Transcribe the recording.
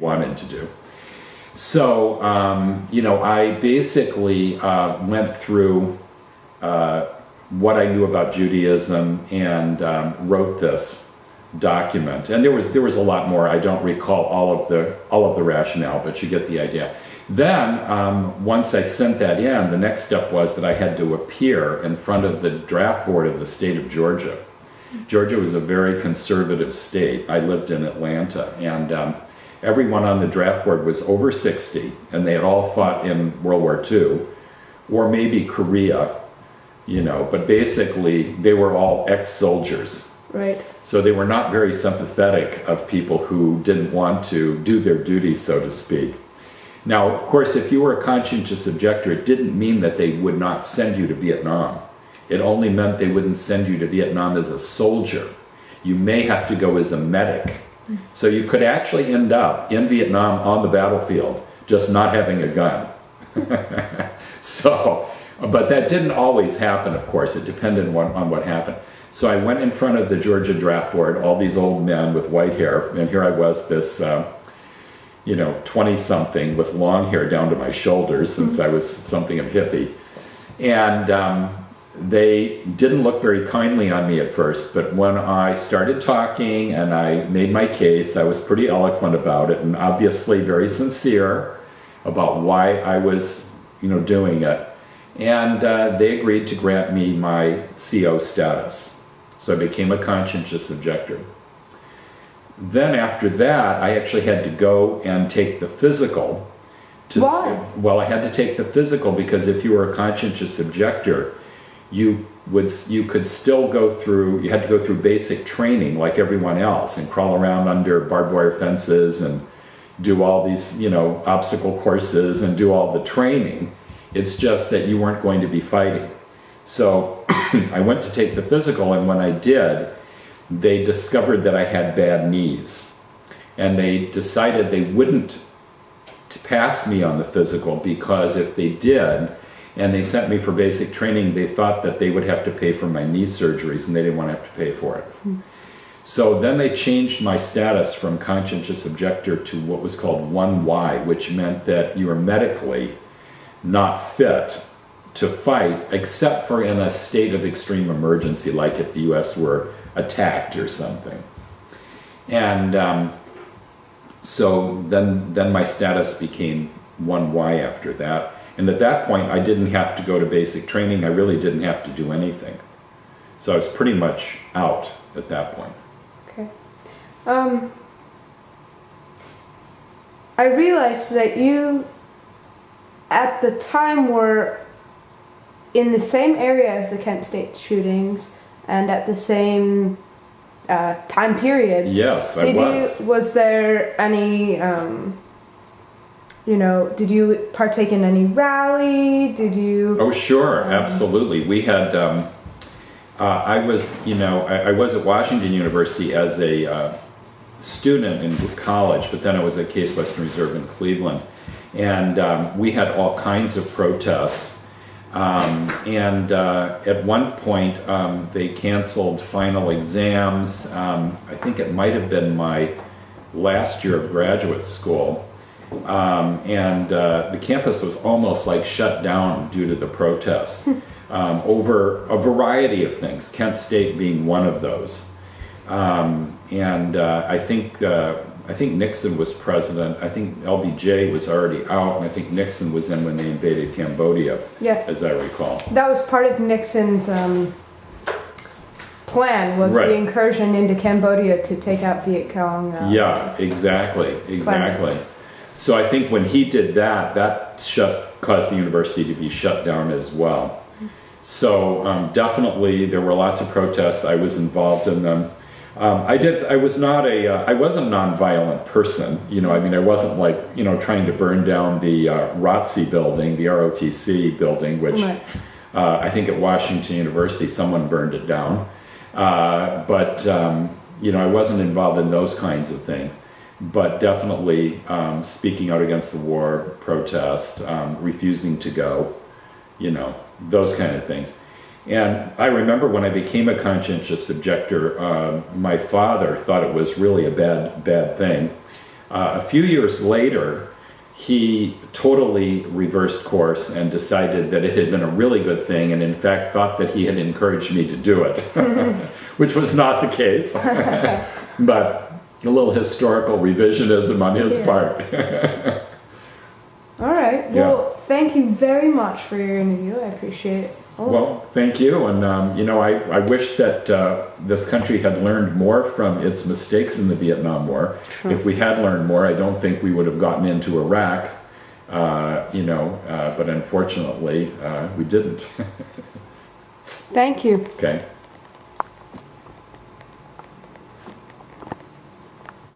wanted to do. So, I basically went through what I knew about Judaism and wrote this document. And there was a lot more. I don't recall all of the rationale, but you get the idea. Then, once I sent that in, the next step was that I had to appear in front of the draft board of the state of Georgia. Georgia was a very conservative state. I lived in Atlanta, and everyone on the draft board was over 60, and they had all fought in World War II, or maybe Korea, but basically they were all ex-soldiers. Right. So they were not very sympathetic of people who didn't want to do their duty, so to speak. Now, of course, if you were a conscientious objector, it didn't mean that they would not send you to Vietnam. It only meant they wouldn't send you to Vietnam as a soldier. You may have to go as a medic. So you could actually end up in Vietnam on the battlefield, just not having a gun. But that didn't always happen, of course. It depended on what happened. So I went in front of the Georgia draft board, all these old men with white hair, and here I was, this 20-something with long hair down to my shoulders, since I was something of a hippie. And they didn't look very kindly on me at first, but when I started talking and I made my case, I was pretty eloquent about it and obviously very sincere about why I was, doing it. And they agreed to grant me my CO status. So I became a conscientious objector. Then after that, I actually had to go and take the physical. Why? Well, I had to take the physical because if you were a conscientious objector, you could still you had to go through basic training like everyone else and crawl around under barbed wire fences and do all these, obstacle courses and do all the training. It's just that you weren't going to be fighting. So I went to take the physical, and when I did, they discovered that I had bad knees. And they decided they wouldn't pass me on the physical because if they did, and they sent me for basic training, they thought that they would have to pay for my knee surgeries, and they didn't want to have to pay for it. So then they changed my status from conscientious objector to what was called 1Y, which meant that you were medically not fit to fight, except for in a state of extreme emergency, like if the U.S. were attacked or something. And so then my status became 1Y after that. And at that point, I didn't have to go to basic training. I really didn't have to do anything. So I was pretty much out at that point. Okay. I realized that you, at the time, were in the same area as the Kent State shootings and at the same time period. Yes, I was. Was there any... did you partake in any rally? Did you? Oh, sure, absolutely. We had, I was at Washington University as a student in college, but then I was at Case Western Reserve in Cleveland. And we had all kinds of protests. And at one point, they canceled final exams. I think it might have been my last year of graduate school. And the campus was almost like shut down due to the protests over a variety of things, Kent State being one of those. I think Nixon was president. I think LBJ was already out, and I think Nixon was in when they invaded Cambodia, as I recall. That was part of Nixon's plan, was the incursion into Cambodia to take out Viet Cong. Yeah, exactly. So I think when he did that, caused the university to be shut down as well. So definitely there were lots of protests. I was involved in them. I wasn't a nonviolent person. I wasn't trying to burn down the ROTC building, the ROTC building, which I think at Washington University someone burned it down. But I wasn't involved in those kinds of things. But definitely speaking out against the war, protest, refusing to go, those kind of things. And I remember when I became a conscientious objector, my father thought it was really a bad thing. A few years later, he totally reversed course and decided that it had been a really good thing, and in fact thought that he had encouraged me to do it, which was not the case. But a little historical revisionism on his part. All right. Well, thank you very much for your interview. I appreciate it. Well, thank you. And, you know, I wish that this country had learned more from its mistakes in the Vietnam War. Sure. If we had learned more, I don't think we would have gotten into Iraq, you know, but unfortunately, we didn't. Thank you. Okay.